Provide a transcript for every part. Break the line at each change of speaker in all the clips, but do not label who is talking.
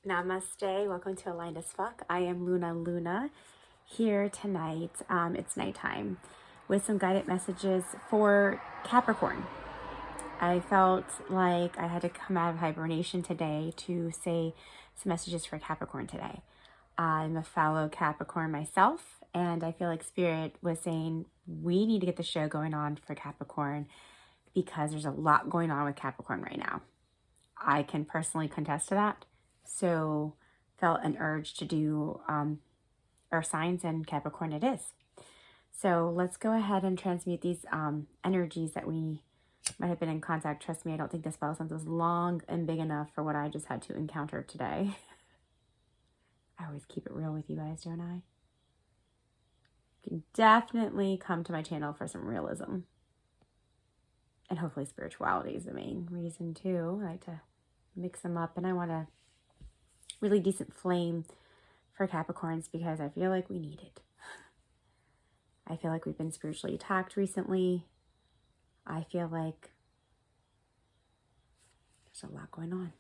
Namaste. Welcome to Aligned as Fuck. I am Luna here tonight. It's nighttime with some guided messages for Capricorn. I felt like I had to come out of hibernation today to say some messages for Capricorn today. I'm a fellow Capricorn myself, and I feel like Spirit was saying we need to get the show going on for Capricorn because there's a lot going on with Capricorn right now. I can personally contest to that. So felt an urge to do our signs, and Capricorn it is. So let's go ahead and transmute these energies that we might have been in contact. Trust me, I don't think the spell sense was long and big enough for what I just had to encounter today. I always keep it real with you guys, don't I? You can definitely come to my channel for some realism. And hopefully spirituality is the main reason too. I like to mix them up, and I want a really decent flame for Capricorns because I feel like we need it. I feel like we've been spiritually attacked recently. I feel like there's a lot going on.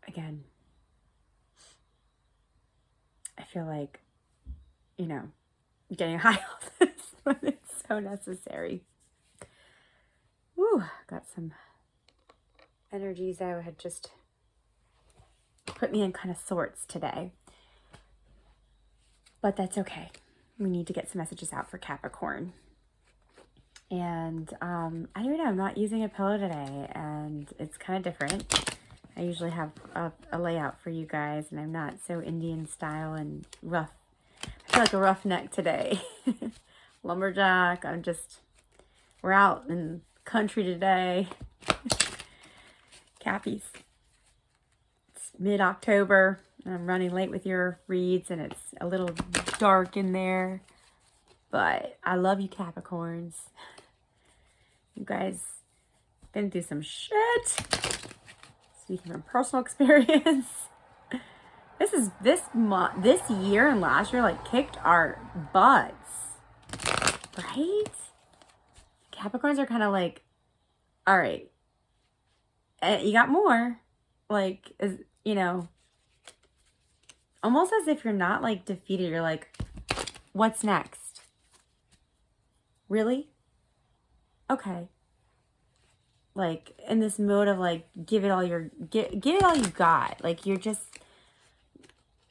Again, I feel like, getting high off this, but it's so necessary. Woo, got some energies that had just put me in kind of sorts today. But that's okay. We need to get some messages out for Capricorn. And I don't know, I'm not using a pillow today, and it's kind of different. I usually have a layout for you guys, and I'm not so Indian style and rough. I feel like a roughneck today. Lumberjack. We're out in the country today. Cappies. It's mid-October, and I'm running late with your reads, and it's a little dark in there. But I love you, Capricorns. You guys been through some shit. Speaking from personal experience, this year and last year like kicked our butts, right? Capricorns are kind of like, all right, you got more, like, almost as if you're not like defeated. You're like, what's next? Really? Okay. Like in this mode of like give it all you got. Like you're just,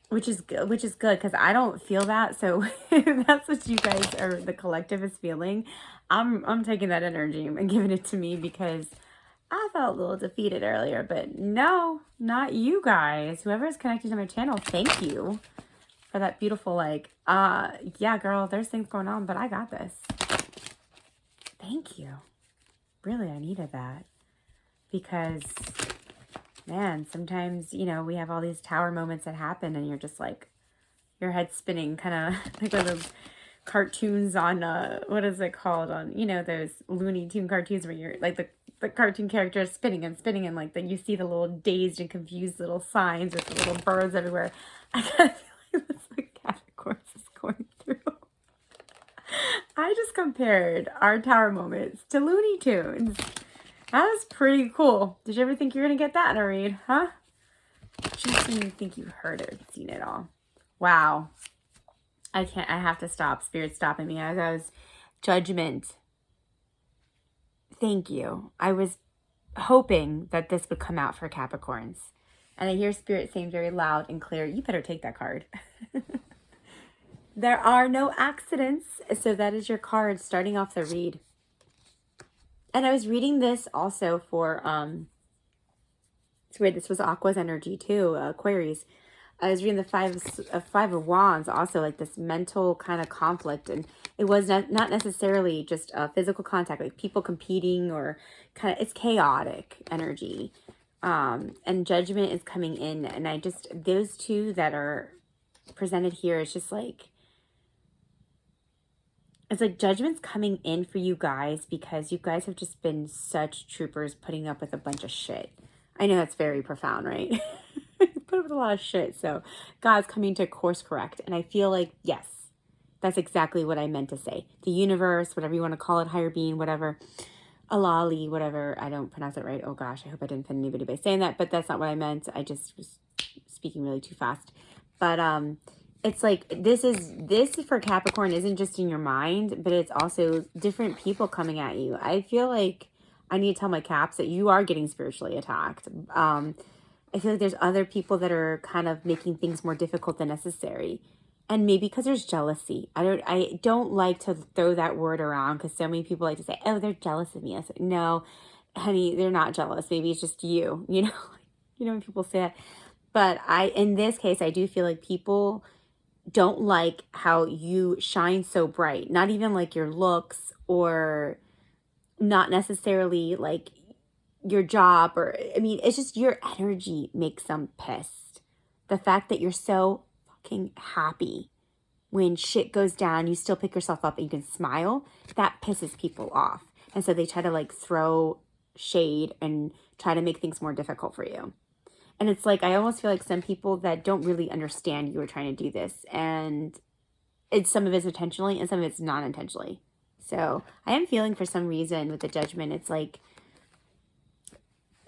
which is good because I don't feel that. So if that's what you guys or the collective is feeling, I'm taking that energy and giving it to me because I felt a little defeated earlier. But no, not you guys. Whoever is connected to my channel, thank you for that beautiful like yeah girl, there's things going on, but I got this. Thank you. Really, I needed that because, man, sometimes, we have all these tower moments that happen and you're just like, your head's spinning, kind of like one of those cartoons on, what is it called, on, those Looney Tune cartoons where you're like the cartoon character is spinning and like you see the little dazed and confused little signs with the little birds everywhere. I kind of feel like that's what Capricorn is going through. I just compared our tower moments to Looney Tunes. That was pretty cool. Did you ever think you were going to get that in a read, huh? Just when you think you've heard it, seen it all. Wow. I have to stop. Spirit's stopping me. As I was judgment. Thank you. I was hoping that this would come out for Capricorns. And I hear Spirit saying very loud and clear, you better take that card. There are no accidents, so that is your card starting off the read. And I was reading this also for, it's weird, this was Aqua's energy too, Aquarius. I was reading the Five of Wands, also like this mental kind of conflict. And it was not necessarily just a physical contact, like people competing or kind of, it's chaotic energy. And judgment is coming in. And those two that are presented here, it's just like, it's like judgment's coming in for you guys because you guys have just been such troopers putting up with a bunch of shit. I know that's very profound, right? Put up with a lot of shit. So God's coming to course correct. And I feel like, yes, that's exactly what I meant to say. The universe, whatever you want to call it, higher being, whatever, Alali, whatever. I don't pronounce it right. Oh gosh, I hope I didn't offend anybody by saying that, but that's not what I meant. I just was speaking really too fast. But it's like this for Capricorn isn't just in your mind, but it's also different people coming at you. I feel like I need to tell my Caps that you are getting spiritually attacked. I feel like there's other people that are kind of making things more difficult than necessary. And maybe because there's jealousy. I don't like to throw that word around because so many people like to say, oh, they're jealous of me. I say, no, honey, they're not jealous. Maybe it's just you, you know, when people say that. But in this case, I do feel like people don't like how you shine so bright. Not even like your looks or not necessarily like your job or, I mean, it's just your energy makes them pissed. The fact that you're so fucking happy when shit goes down, you still pick yourself up and you can smile, that pisses people off. And so they try to like throw shade and try to make things more difficult for you. And it's like, I almost feel like some people that don't really understand you are trying to do this. And some of it's intentionally and some of it's not intentionally. So I am feeling for some reason with the Judgment, it's like,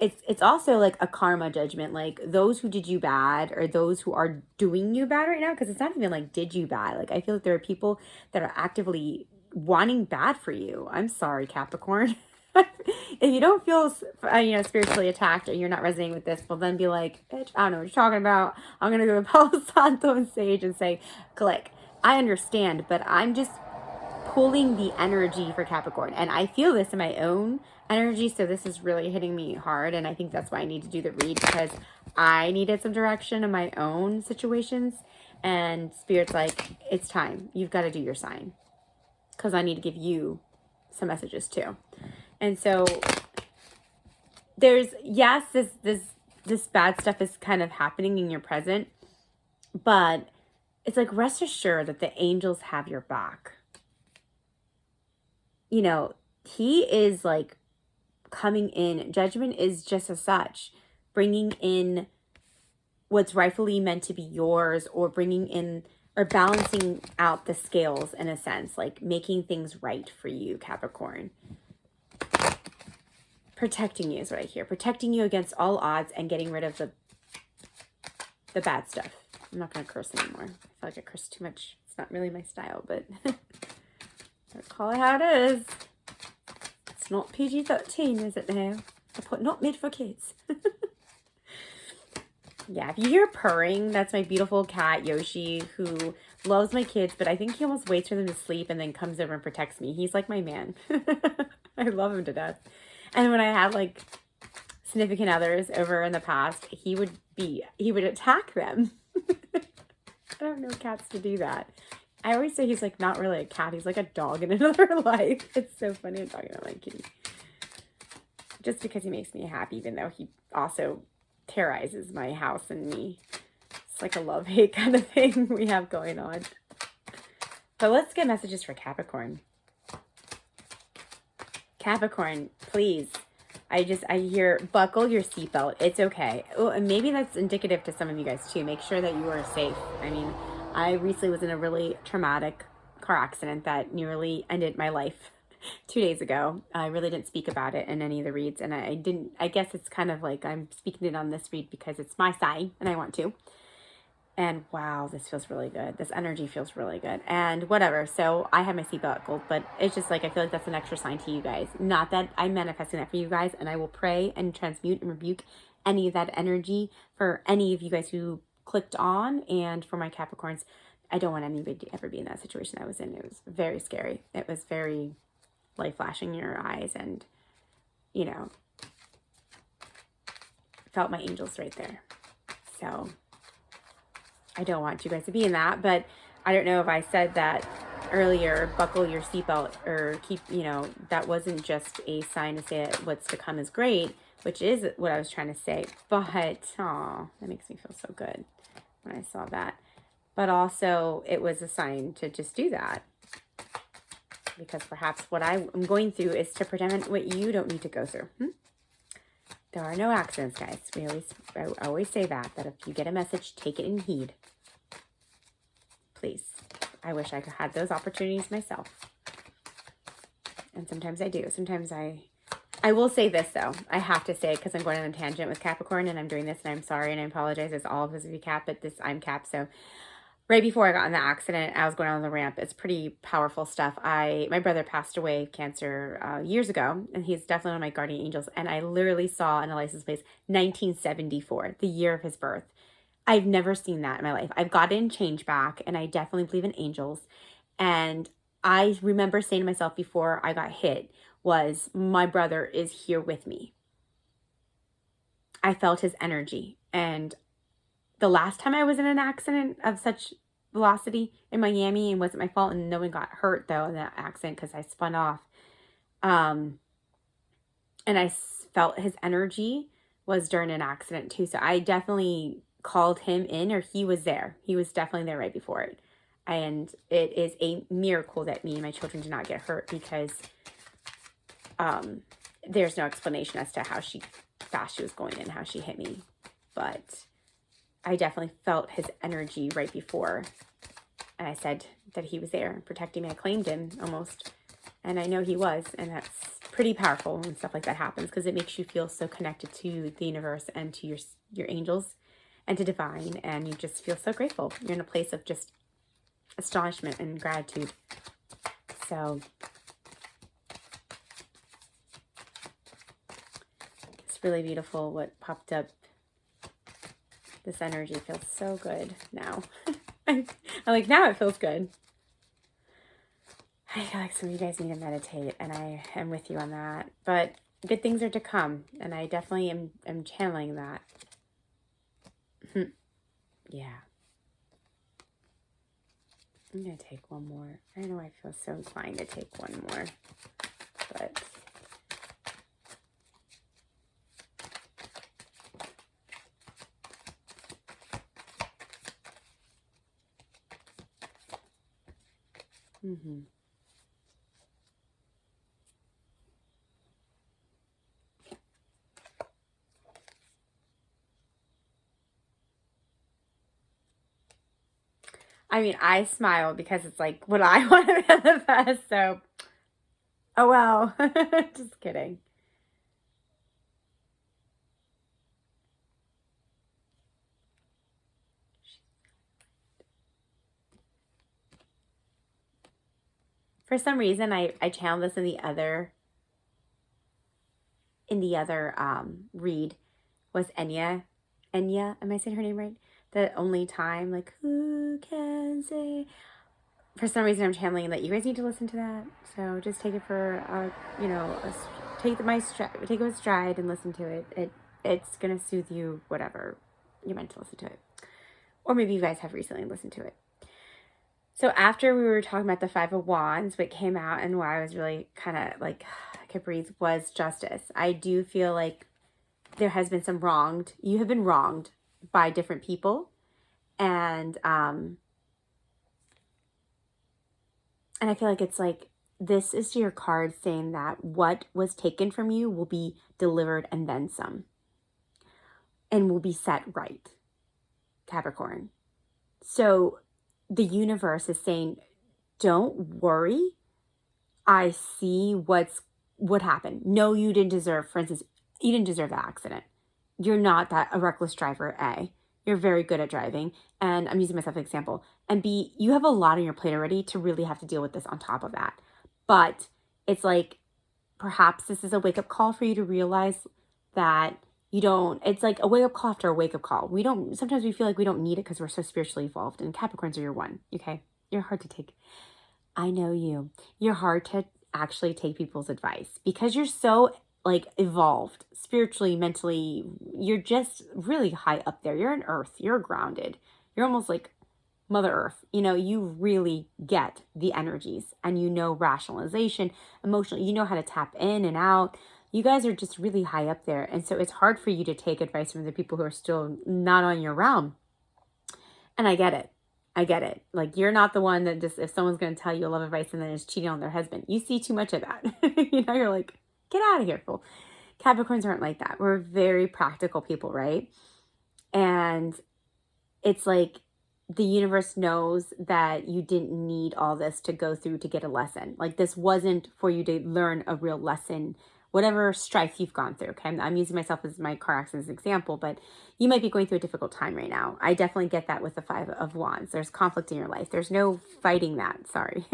it's also like a karma judgment, like those who did you bad or those who are doing you bad right now, because it's not even like did you bad. Like I feel like there are people that are actively wanting bad for you. I'm sorry, Capricorn. If you don't feel spiritually attacked or you're not resonating with this, well then be like, bitch, I don't know what you're talking about. I'm gonna go to Palo Santo and Sage and say, click. I understand, but I'm just pulling the energy for Capricorn, and I feel this in my own energy, so this is really hitting me hard, and I think that's why I need to do the read, because I needed some direction in my own situations, and Spirit's like, it's time, you've got to do your sign, because I need to give you some messages too. And so there's, yes, this bad stuff is kind of happening in your present, but it's like, rest assured that the angels have your back. You know, he is like coming in. Judgment is just as such, bringing in what's rightfully meant to be yours, or bringing in or balancing out the scales in a sense, like making things right for you, Capricorn. Protecting you is what I hear. Protecting you against all odds and getting rid of the bad stuff. I'm not going to curse anymore. I feel like I curse too much. It's not really my style, but call it how it is. It's not PG-13, is it now? I put not made for kids. Yeah, if you hear purring, that's my beautiful cat, Yoshi, who loves my kids, but I think he almost waits for them to sleep and then comes over and protects me. He's like my man. I love him to death. And when I had like significant others over in the past, he would attack them. I don't know cats to do that. I always say he's like not really a cat. He's like a dog in another life. It's so funny I'm talking about my kitty. Just because he makes me happy, even though he also terrorizes my house and me. It's like a love-hate kind of thing we have going on. But let's get messages for Capricorn. Capricorn, please. I hear buckle your seatbelt. It's okay. Oh, and maybe that's indicative to some of you guys too. Make sure that you are safe. I mean, I recently was in a really traumatic car accident that nearly ended my life 2 days ago. I really didn't speak about it in any of the reads, and I guess it's kind of like I'm speaking it on this read because it's my sign and I want to. And wow, this feels really good. This energy feels really good. And whatever. So I have my seatbelt buckled, but it's just like, I feel like that's an extra sign to you guys. Not that I'm manifesting that for you guys, and I will pray and transmute and rebuke any of that energy for any of you guys who clicked on. And for my Capricorns, I don't want anybody to ever be in that situation I was in. It was very scary. It was very light flashing in your eyes, and you know, felt my angels right there. So I don't want you guys to be in that, but I don't know if I said that earlier, buckle your seatbelt or keep, that wasn't just a sign to say that what's to come is great, which is what I was trying to say, but that makes me feel so good when I saw that. But also it was a sign to just do that, because perhaps what I'm going through is to prevent what you don't need to go through. There are no accidents, guys. I always say that if you get a message, take it in heed. Please. I wish I could have those opportunities myself. And sometimes I do. Sometimes I will say this, though. I have to say, because I'm going on a tangent with Capricorn, and I'm doing this, and I'm sorry, and I apologize. It's all because of you, Cap, but I'm Cap, so right before I got in the accident, I was going on the ramp. It's pretty powerful stuff. My brother passed away of cancer years ago, and he's definitely one of my guardian angels. And I literally saw in a license plate 1974, the year of his birth. I've never seen that in my life. I've gotten change back, and I definitely believe in angels. And I remember saying to myself before I got hit was, my brother is here with me. I felt his energy. And the last time I was in an accident of such velocity in Miami, and wasn't my fault, and no one got hurt though in that accident because I spun off. And I felt his energy was during an accident too. So I definitely called him in, or he was there. He was definitely there right before it. And it is a miracle that me and my children did not get hurt, because there's no explanation as to how fast she was going and how she hit me. But I definitely felt his energy right before. And I said that he was there protecting me. I claimed him almost. And I know he was. And that's pretty powerful when stuff like that happens, because it makes you feel so connected to the universe and to your angels and to divine. And you just feel so grateful. You're in a place of just astonishment and gratitude. So it's really beautiful what popped up. This energy feels so good now. I'm like, now it feels good. I feel like some of you guys need to meditate, and I am with you on that. But good things are to come, and I definitely am channeling that. Yeah. I'm going to take one more. I know I feel so inclined to take one more, but I mean, I smile because it's like what I want to manifest. So, oh well, just kidding. For some reason, I channeled this in the other read was Enya. Enya, am I saying her name right? The only time, like, who can say? For some reason, I'm channeling that you guys need to listen to that. So just take it for, take it with stride and listen to it. It's gonna soothe you, whatever you're meant to listen to it, or maybe you guys have recently listened to it. So after we were talking about the Five of Wands, what came out and why I was really kind of like, I could breathe, was justice. I do feel like there has been some wronged. You have been wronged by different people, and I feel like it's like, this is your card saying that what was taken from you will be delivered and then some, and will be set right, Capricorn. So the universe is saying, don't worry. I see what happened. No, you didn't deserve, for instance, you didn't deserve that accident. You're not a reckless driver, A. You're very good at driving. And I'm using myself as an example. And B, you have a lot on your plate already to really have to deal with this on top of that. But it's like, perhaps this is a wake-up call for you to realize that it's like a wake-up call after a wake-up call. Sometimes we feel like we don't need it because we're so spiritually evolved, and Capricorns are your one, okay? You're hard to take. I know you. You're hard to actually take people's advice because you're so like evolved spiritually, mentally. You're just really high up there. You're in earth. You're grounded. You're almost like Mother Earth. You really get the energies, and rationalization, emotional. You know how to tap in and out. You guys are just really high up there. And so it's hard for you to take advice from the people who are still not on your realm. And I get it. Like, you're not the one that just, if someone's going to tell you love advice and then is cheating on their husband, you see too much of that. You're like, get out of here, fool. Capricorns aren't like that. We're very practical people, right? And it's like the universe knows that you didn't need all this to go through to get a lesson. Like this wasn't for you to learn a real lesson, whatever strife you've gone through. Okay. I'm using myself as my car accident as an example, but you might be going through a difficult time right now. I definitely get that with the 5 of Wands. There's conflict in your life. There's no fighting that. Sorry.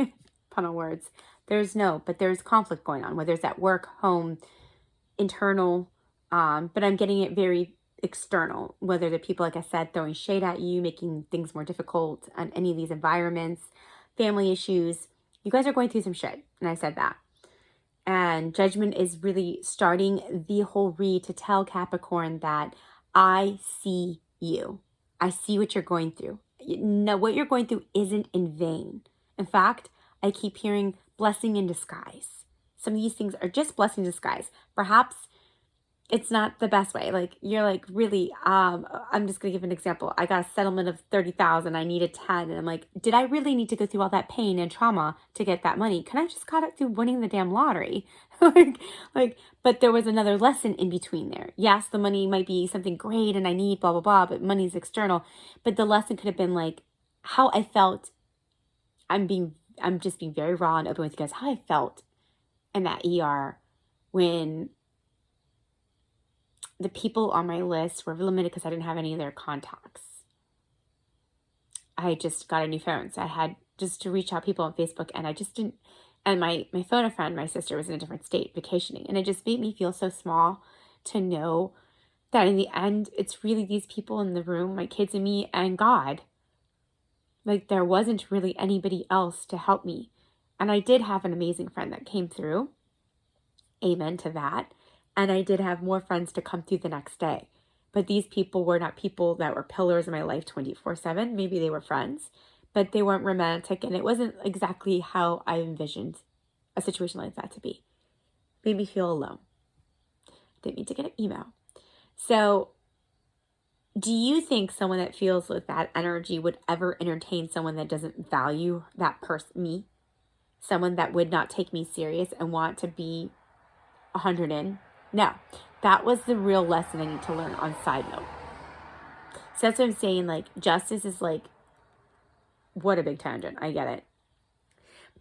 Pun on words. But there's conflict going on, whether it's at work, home, internal, but I'm getting it very external, whether the people, like I said, throwing shade at you, making things more difficult on any of these environments, family issues. You guys are going through some shit, and I said that. And judgment is really starting the whole read to tell Capricorn that I see you. I see what you're going through. No, what you're going through isn't in vain. In fact, I keep hearing blessing in disguise. Some of these things are just blessing in disguise. Perhaps it's not the best way. Like you're like, really, I'm just gonna give an example. I got a settlement of 30,000. I needed 10. And I'm like, did I really need to go through all that pain and trauma to get that money? Can I just got it through winning the damn lottery? But there was another lesson in between there. Yes, the money might be something great and I need blah, blah, blah, but money's external. But the lesson could have been like how I felt. I'm just being very raw and open with you guys, how I felt in that ER when the people on my list were limited because I didn't have any of their contacts. I just got a new phone, so I had just to reach out people on Facebook, and I just didn't. And my phone a friend, my sister, was in a different state vacationing, and it just made me feel so small to know that in the end, it's really these people in the room, my kids and me, and God. Like there wasn't really anybody else to help me, and I did have an amazing friend that came through. Amen to that. And I did have more friends to come through the next day. But these people were not people that were pillars in my life 24/7. Maybe they were friends, but they weren't romantic. And it wasn't exactly how I envisioned a situation like that to be. Made me feel alone. Didn't mean to get an email. So do you think someone that feels with that energy would ever entertain someone that doesn't value that person, me? Someone that would not take me serious and want to be 100 in? No, that was the real lesson I need to learn on side note. So that's what I'm saying. Like justice is like, what a big tangent. I get it.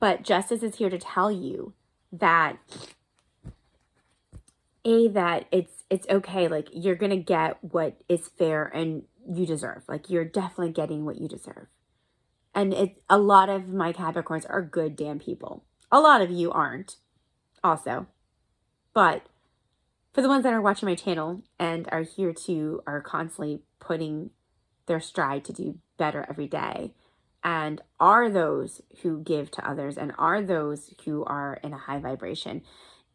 But justice is here to tell you that that it's okay. Like you're going to get what is fair and you deserve. Like you're definitely getting what you deserve. And a lot of my Capricorns are good damn people. A lot of you aren't also. But for the ones that are watching my channel and are constantly putting their stride to do better every day, and are those who give to others and are those who are in a high vibration,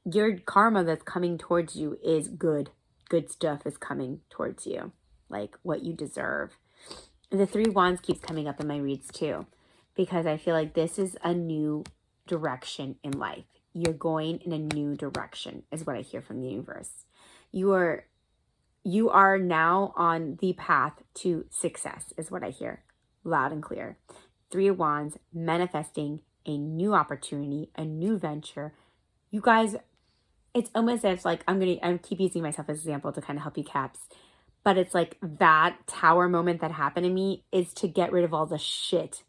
your karma that's coming towards you is good. Good stuff is coming towards you, like what you deserve. The 3 Wands keeps coming up in my reads too, because I feel like this is a new direction in life. You're going in a new direction is what I hear from the universe. You are now on the path to success is what I hear loud and clear. 3 of Wands, manifesting a new opportunity, a new venture. You guys, it's almost as like I keep using myself as an example to kind of help you caps. But it's like that tower moment that happened to me is to get rid of all the shit.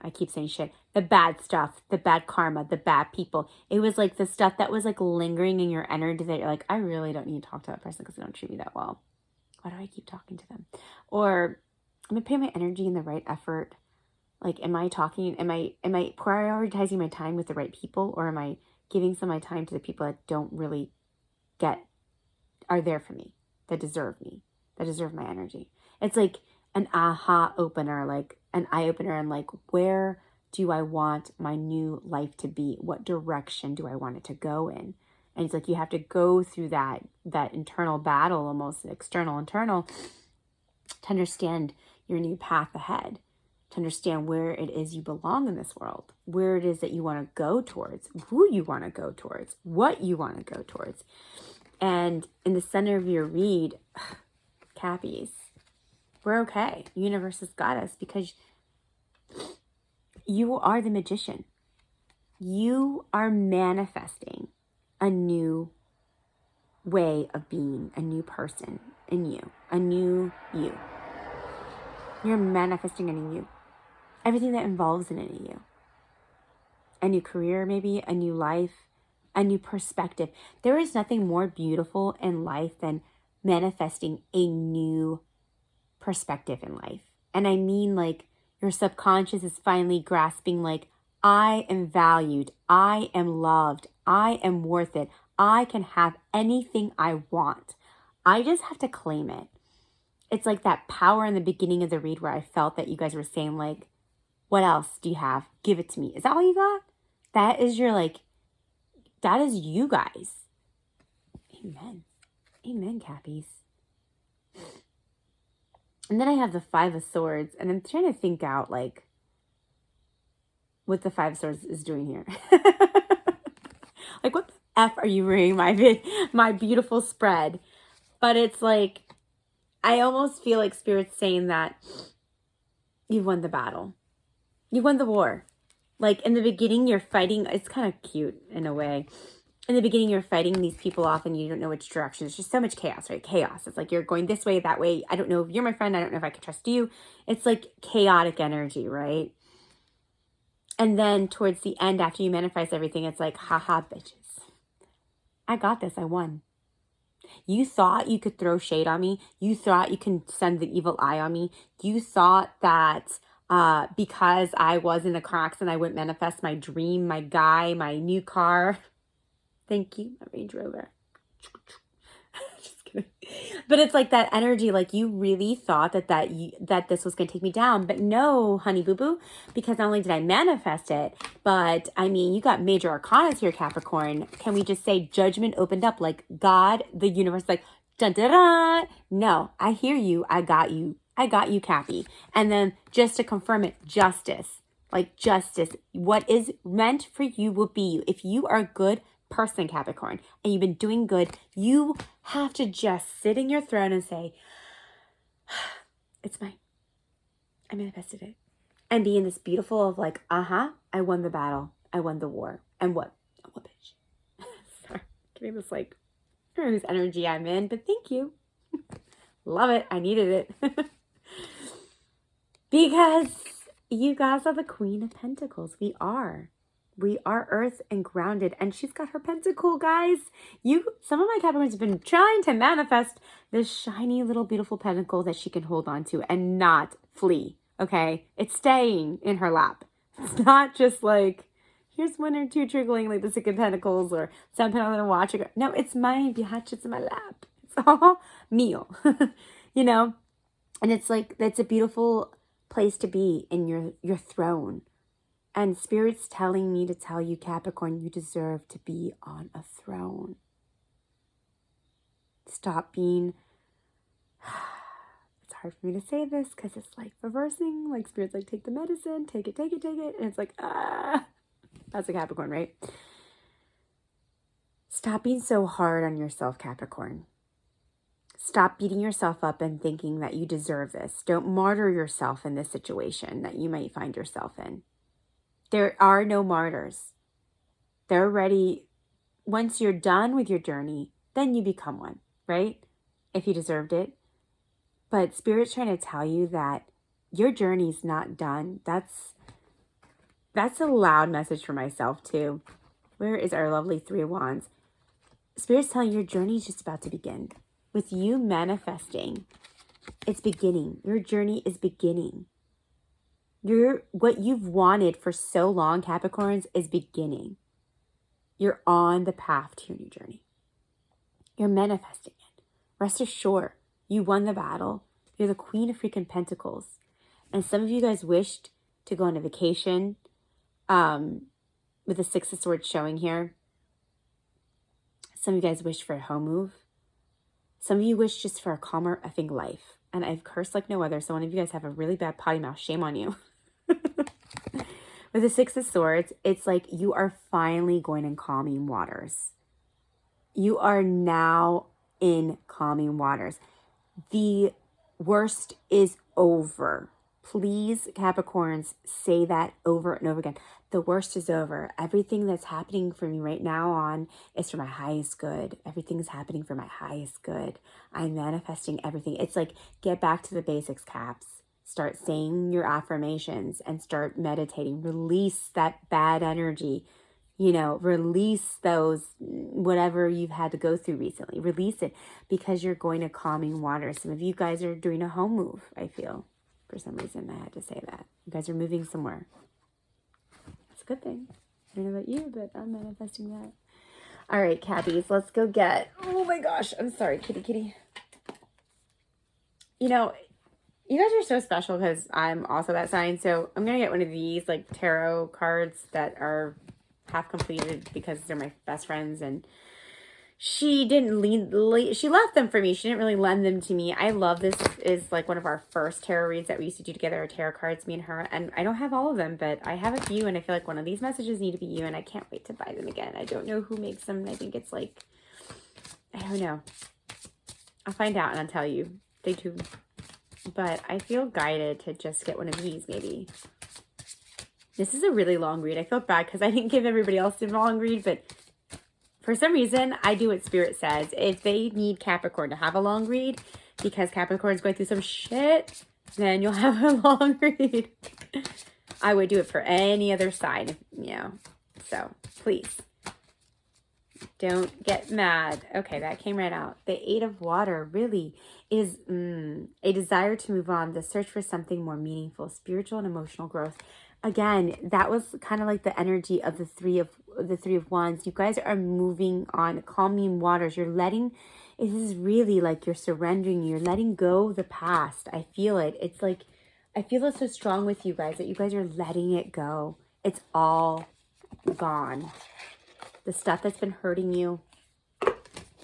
I keep saying shit. The bad stuff, the bad karma, the bad people. It was like the stuff that was like lingering in your energy that you're like, I really don't need to talk to that person because they don't treat me that well. Why do I keep talking to them? Or am I putting my energy in the right effort? Like, am I prioritizing my time with the right people? Or am I giving some of my time to the people that don't really are there for me, that deserve my energy? It's like an aha opener, like an eye opener, and like, where do I want my new life to be? What direction do I want it to go in? And it's like you have to go through that internal battle, almost internal, to understand your new path ahead, to understand where it is you belong in this world, where it is that you want to go towards, who you want to go towards, what you want to go towards. And in the center of your read, Cappies, we're okay. The universe has got us because you are the magician. You are manifesting a new way of being, a new person in you, a new you. You're manifesting a new you. Everything that involves in a new you. A new career, maybe, a new life, a new perspective. There is nothing more beautiful in life than manifesting a new perspective in life. And I mean, like, your subconscious is finally grasping, like, I am valued, I am loved, I am worth it, I can have anything I want. I just have to claim it. It's like that power in the beginning of the read where I felt that you guys were saying, like, what else do you have? Give it to me. Is that all you got? That is your, like, that is you guys. Amen. Amen, Cappies. And then I have the Five of Swords, and I'm trying to think out, like, what the Five of Swords is doing here. Like, what the F are you reading my beautiful spread? But it's like, I almost feel like Spirit's saying that you've won the battle. You won the war. Like, in the beginning, you're fighting. It's kind of cute in a way. In the beginning, you're fighting these people off and you don't know which direction. It's just so much chaos, right? Chaos. It's like you're going this way, that way. I don't know if you're my friend. I don't know if I can trust you. It's like chaotic energy, right? And then towards the end, after you manifest everything, it's like, haha, bitches. I got this. I won. You thought you could throw shade on me. You thought you can send the evil eye on me. You thought that because I was in a car accident, I wouldn't manifest my dream, my guy, my new car. Thank you, my Range Rover. Just kidding. But it's like that energy, like you really thought that this was going to take me down. But no, honey boo boo, because not only did I manifest it, but I mean, you got major arcana here, Capricorn. Can we just say judgment opened up, like God, the universe, like, dun dun dun. No, I hear you. I got you. I got you, Cappy. And then just to confirm it, justice. Like justice. What is meant for you will be you. If you are a good person, Capricorn, and you've been doing good, you have to just sit in your throne and say, it's mine. I manifested it. And be in this beautiful of like, I won the battle. I won the war. And what? I'm a bitch. Sorry. Giving this like, I don't know whose energy I'm in, but thank you. Love it. I needed it. Because you guys are the Queen of Pentacles. We are. We are earth and grounded. And she's got her pentacle, guys. Some of my Capricorns have been trying to manifest this shiny little beautiful pentacle that she can hold on to and not flee. Okay? It's staying in her lap. It's not just like, here's one or two trickling like the Six of Pentacles or some pentacles in a watch. No, it's mine, bitch. It's in my lap. It's all meal. You know? And it's like, that's a beautiful place to be in your throne. And Spirit's telling me to tell you, Capricorn, you deserve to be on a throne. Stop being... It's hard for me to say this because it's like reversing. Like Spirit's like, take the medicine, take it. And it's like, That's a Capricorn, right? Stop being so hard on yourself, Capricorn. Stop beating yourself up and thinking that you deserve this. Don't martyr yourself in this situation that you might find yourself in. There are no martyrs. They're ready. Once you're done with your journey, then you become one, right? If you deserved it. But Spirit's trying to tell you that your journey's not done. That's a loud message for myself too. Where is our lovely Three of Wands? Spirit's telling you your journey's just about to begin. With you manifesting, it's beginning. Your journey is beginning. What you've wanted for so long, Capricorns, is beginning. You're on the path to your new journey. You're manifesting it. Rest assured, you won the battle. You're the Queen of freaking Pentacles. And some of you guys wished to go on a vacation with the Six of Swords showing here. Some of you guys wished for a home move. Some of you wish just for a calmer effing life. And I've cursed like no other. So one of you guys have a really bad potty mouth. Shame on you. With the Six of Swords, it's like you are finally going in calming waters. You are now in calming waters. The worst is over. Please, Capricorns, say that over and over again. The worst is over. Everything that's happening for me right now on is for my highest good. Everything's happening for my highest good. I'm manifesting everything. It's like, get back to the basics, Caps. Start saying your affirmations and start meditating. Release that bad energy. You know, release those, whatever you've had to go through recently. Release it, because you're going to calming water. Some of you guys are doing a home move, I feel. For some reason, I had to say that. You guys are moving somewhere. It's a good thing. I don't know about you, but I'm manifesting that. All right, Cappies, let's go get... Oh my gosh, I'm sorry, kitty. You know, you guys are so special because I'm also that sign. So I'm going to get one of these like tarot cards that are half completed because they're my best friends, and she didn't she left them for me. She didn't really lend them to me. I love this. Is like one of our first tarot reads that we used to do together, tarot cards, me and her. And I don't have all of them, but I have a few, and I feel like one of these messages need to be you, and I can't wait to buy them again. I don't know who makes them. I think it's like, I don't know. I'll find out and I'll tell you. Stay tuned. But I feel guided to just get one of these, maybe. This is a really long read. I feel bad because I didn't give everybody else a long read, but for some reason, I do what Spirit says. If they need Capricorn to have a long read, because Capricorn's going through some shit, then you'll have a long read. I would do it for any other sign, you know. So, please. Don't get mad. Okay, that came right out. The Eight of Water really is a desire to move on, the search for something more meaningful, spiritual and emotional growth. Again, that was kind of like the energy of the Three of Wands. You guys are moving on, calming waters. You're letting, this is really like you're surrendering. You're letting go of the past. I feel it. It's like, I feel it so strong with you guys that you guys are letting it go. It's all gone. The stuff that's been hurting you,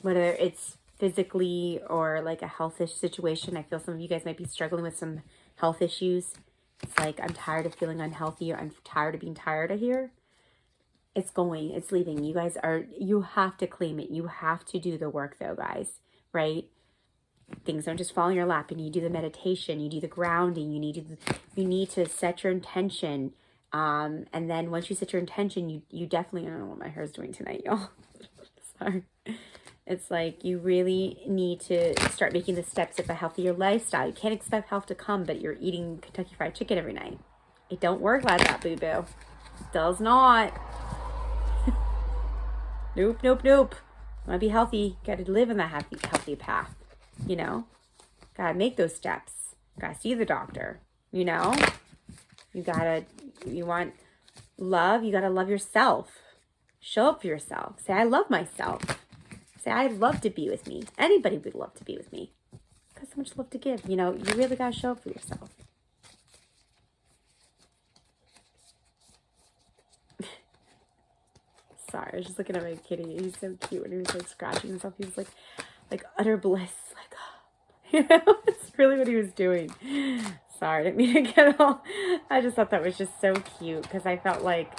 whether it's physically or like a health situation. I feel some of you guys might be struggling with some health issues. It's like, I'm tired of feeling unhealthy, or I'm tired of being tired of here. It's going, it's leaving. You guys are, you have to claim it. You have to do the work though, guys, right? Things don't just fall in your lap. You need to do the meditation. You do the grounding. You need to set your intention. And then once you set your intention, you definitely, I don't know what my hair is doing tonight, y'all. Sorry. It's like you really need to start making the steps of a healthier lifestyle. You can't expect health to come, but you're eating Kentucky Fried Chicken every night. It don't work like that, boo-boo. Does not. Nope. Want to be healthy, got to live in that healthy path, you know? Got to make those steps. Got to see the doctor, you know? You want love, you got to love yourself. Show up for yourself. Say, I love myself. Say, I'd love to be with me. Anybody would love to be with me. Got so much love to give. You know, you really got to show up for yourself. Sorry, I was just looking at my kitty. He's so cute when he was like scratching himself. He was like utter bliss. Like, you know, it's really what he was doing. Sorry, I didn't mean to get all. I just thought that was just so cute because I felt like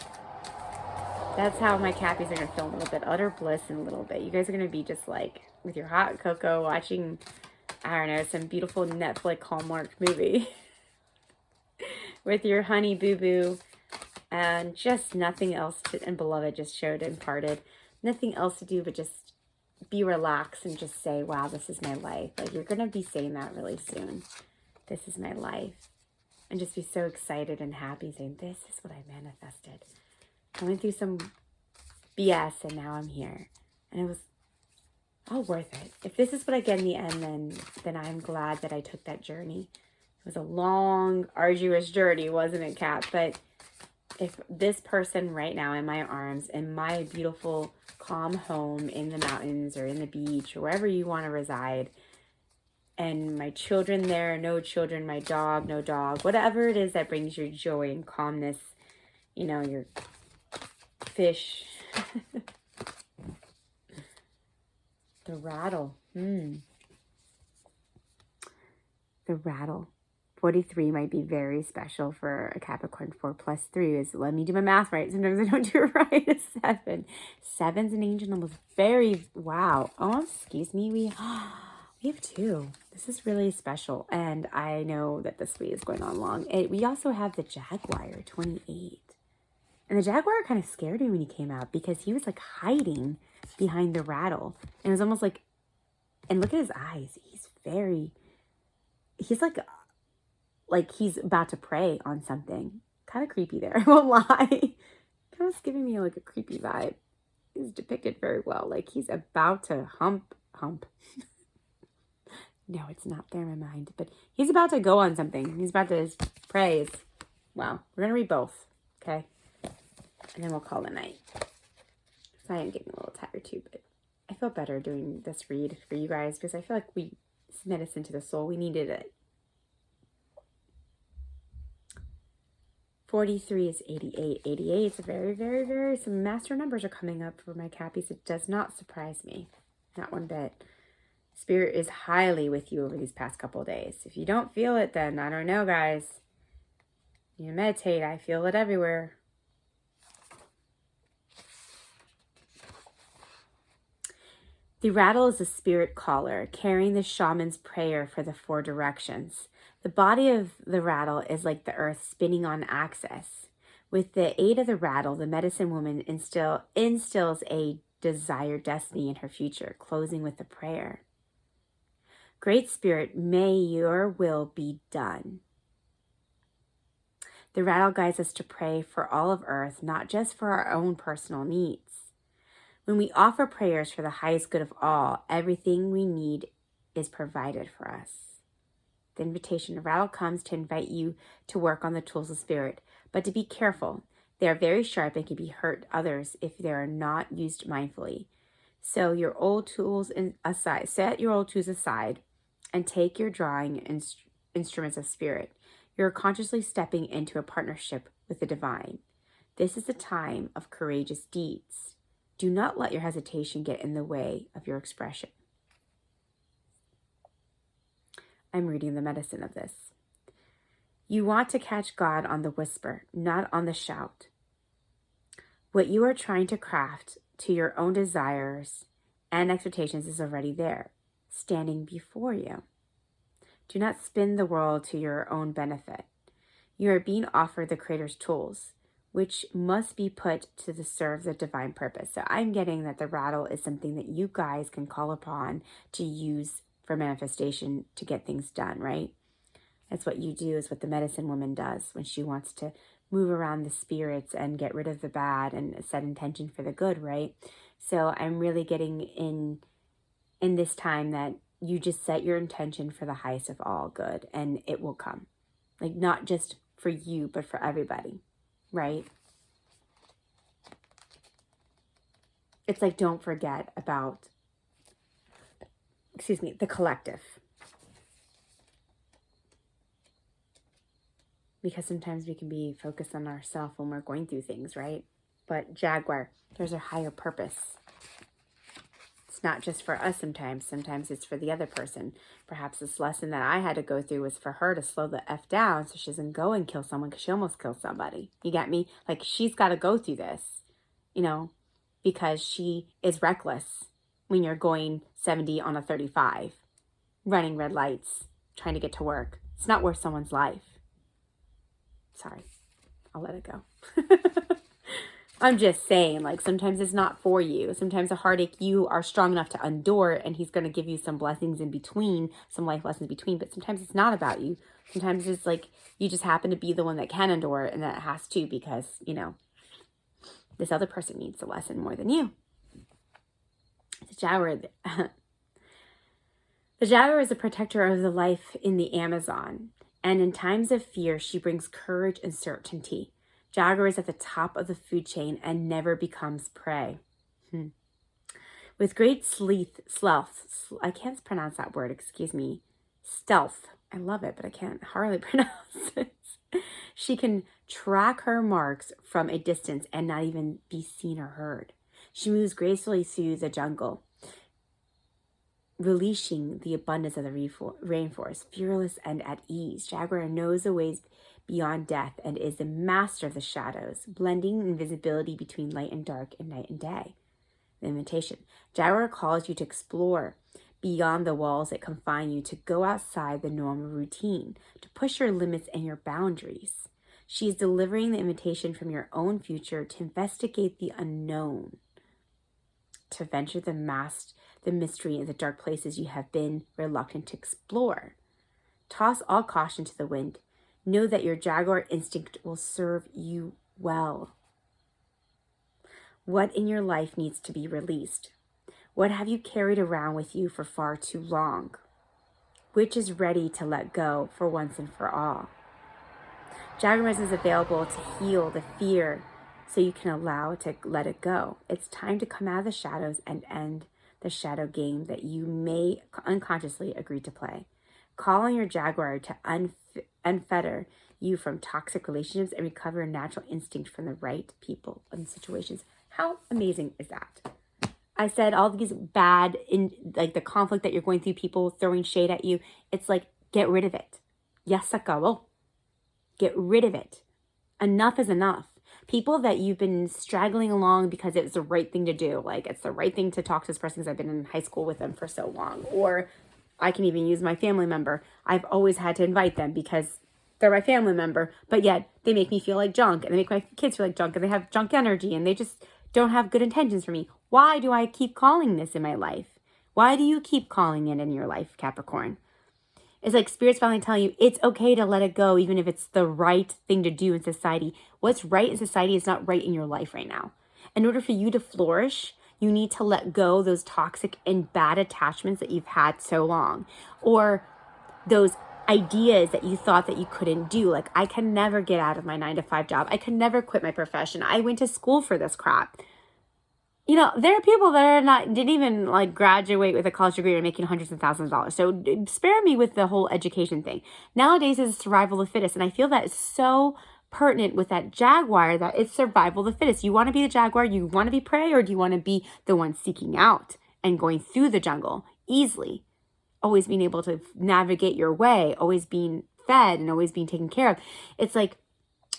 that's how my Cappies are going to feel in a little bit. Utter bliss in a little bit. You guys are going to be just like with your hot cocoa watching, I don't know, some beautiful Netflix Hallmark movie with your honey boo-boo and just nothing else to, and beloved just showed and parted. Nothing else to do but just be relaxed and just say, wow, this is my life. Like you're going to be saying that really soon. This is my life. And just be so excited and happy saying, this is what I manifested. I went through some BS and now I'm here. And it was all worth it. If this is what I get in the end, then I'm glad that I took that journey. It was a long, arduous journey, wasn't it, Kat? But if this person right now in my arms, in my beautiful, calm home in the mountains or in the beach or wherever you want to reside, and my children there, no children, my dog, no dog, whatever it is that brings you joy and calmness, you know, your fish. The rattle. The rattle. 43 might be very special for a Capricorn. 4 plus 3 is, let me do my math right. Sometimes I don't do it right. It's 7. 7's an angel number. Very, wow. Oh, excuse me. We We have two. This is really special. And I know that this week is going on long. We also have the Jaguar, 28. And the Jaguar kind of scared me when he came out because he was like hiding behind the rattle. And it was almost like, and look at his eyes. He's like he's about to prey on something. Kind of creepy there, I won't lie. Kind of giving me like a creepy vibe. He's depicted very well. Like he's about to hump. No, it's not there in my mind. But he's about to go on something. He's about to prey. Wow. We're going to read both. Okay? And then we'll call it a night. So I am getting a little tired too, but I feel better doing this read for you guys because I feel like we medicine to the soul. We needed it. 43 is 88. 88 is a very, very, very, some master numbers are coming up for my Cappies. It does not surprise me. Not one bit. Spirit is highly with you over these past couple of days. If you don't feel it, then I don't know, guys. You meditate. I feel it everywhere. The rattle is a spirit caller, carrying the shaman's prayer for the 4 directions. The body of the rattle is like the earth spinning on axis. With the aid of the rattle, the medicine woman instills a desired destiny in her future, closing with a prayer. Great Spirit, may your will be done. The rattle guides us to pray for all of earth, not just for our own personal needs. When we offer prayers for the highest good of all, everything we need is provided for us. The invitation of rattle comes to invite you to work on the tools of spirit, but to be careful. They are very sharp and can hurt others if they are not used mindfully. So set your old tools aside and take your drawing instruments of spirit. You're consciously stepping into a partnership with the divine. This is a time of courageous deeds. Do not let your hesitation get in the way of your expression. I'm reading the medicine of this. You want to catch God on the whisper, not on the shout. What you are trying to craft to your own desires and expectations is already there, standing before you. Do not spin the world to your own benefit. You are being offered the Creator's tools, which must be put to serve the divine purpose. So I'm getting that the rattle is something that you guys can call upon to use for manifestation to get things done, right? That's what you do, is what the medicine woman does when she wants to move around the spirits and get rid of the bad and set intention for the good, right? So I'm really getting in this time that you just set your intention for the highest of all good and it will come. Like not just for you, but for everybody, right? It's like, don't forget about, the collective. Because sometimes we can be focused on ourselves when we're going through things, right? But Jaguar, there's a higher purpose. It's not just for us sometimes. Sometimes it's for the other person. Perhaps this lesson that I had to go through was for her to slow the F down so she doesn't go and kill someone because she almost killed somebody. You get me? Like, she's got to go through this, because she is reckless when you're going 70 on a 35, running red lights, trying to get to work. It's not worth someone's life. Sorry, I'll let it go. I'm just saying, like, sometimes it's not for you. Sometimes a heartache you are strong enough to endure, and he's going to give you some blessings in between, some life lessons in between. But sometimes it's not about you. Sometimes it's like you just happen to be the one that can endure it, and that it has to because, this other person needs the lesson more than you. The Jaguar. The Jaguar is a protector of the life in the Amazon. And in times of fear, she brings courage and certainty. Jaguar is at the top of the food chain and never becomes prey. With great stealth, I can't pronounce that word, stealth. I love it, but I can't hardly pronounce it. She can track her marks from a distance and not even be seen or heard. She moves gracefully through the jungle, releasing the abundance of the rainforest, fearless and at ease. Jaguar knows the ways beyond death and is the master of the shadows, blending invisibility between light and dark and night and day. The invitation. Jaguar calls you to explore beyond the walls that confine you, to go outside the normal routine, to push your limits and your boundaries. She is delivering the invitation from your own future to investigate the unknown, to venture the mystery in the dark places you have been reluctant to explore. Toss all caution to the wind. Know that your jaguar instinct will serve you well. What in your life needs to be released? What have you carried around with you for far too long? Which is ready to let go for once and for all? Jaguar is available to heal the fear so you can allow it to let it go. It's time to come out of the shadows and end the shadow game that you may unconsciously agree to play. Call on your jaguar to unfetter you from toxic relationships and recover a natural instinct from the right people and situations. How amazing is that? I said all these bad, like the conflict that you're going through, people throwing shade at you. It's like, get rid of it. Yasakao. Get rid of it. Enough is enough. People that you've been straggling along because it's the right thing to do. Like, it's the right thing to talk to this person because I've been in high school with them for so long. Or I can even use my family member. I've always had to invite them because they're my family member, but yet they make me feel like junk, and they make my kids feel like junk, and they have junk energy, and they just don't have good intentions for me. Why do I keep calling this in my life? Why do you keep calling it in your life, Capricorn? It's like Spirit's finally telling you it's okay to let it go, even if it's the right thing to do in society. What's right in society is not right in your life right now. In order for you to flourish, you need to let go those toxic and bad attachments that you've had so long, or those ideas that you thought that you couldn't do. Like, I can never get out of my 9-to-5 job. I can never quit my profession. I went to school for this crap. You know, there are people that didn't even like graduate with a college degree and making hundreds of thousands of dollars. So spare me with the whole education thing. Nowadays it's survival of the fittest. And I feel that is so pertinent with that jaguar, that it's survival of the fittest. You want to be the jaguar, you want to be prey, or do you want to be the one seeking out and going through the jungle easily? Always being able to navigate your way, always being fed and always being taken care of. It's like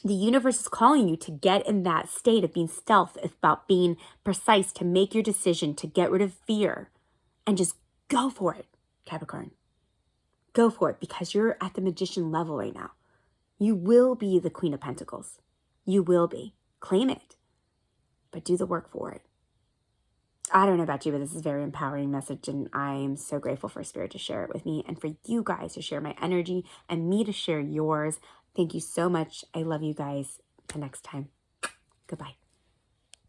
the universe is calling you to get in that state of being stealth, about being precise, to make your decision, to get rid of fear and just go for it, Capricorn. Go for it, because you're at the magician level right now. You will be the Queen of Pentacles. You will be. Claim it, but do the work for it. I don't know about you, but this is a very empowering message, and I am so grateful for Spirit to share it with me, and for you guys to share my energy and me to share yours. Thank you so much. I love you guys. Until next time. Goodbye.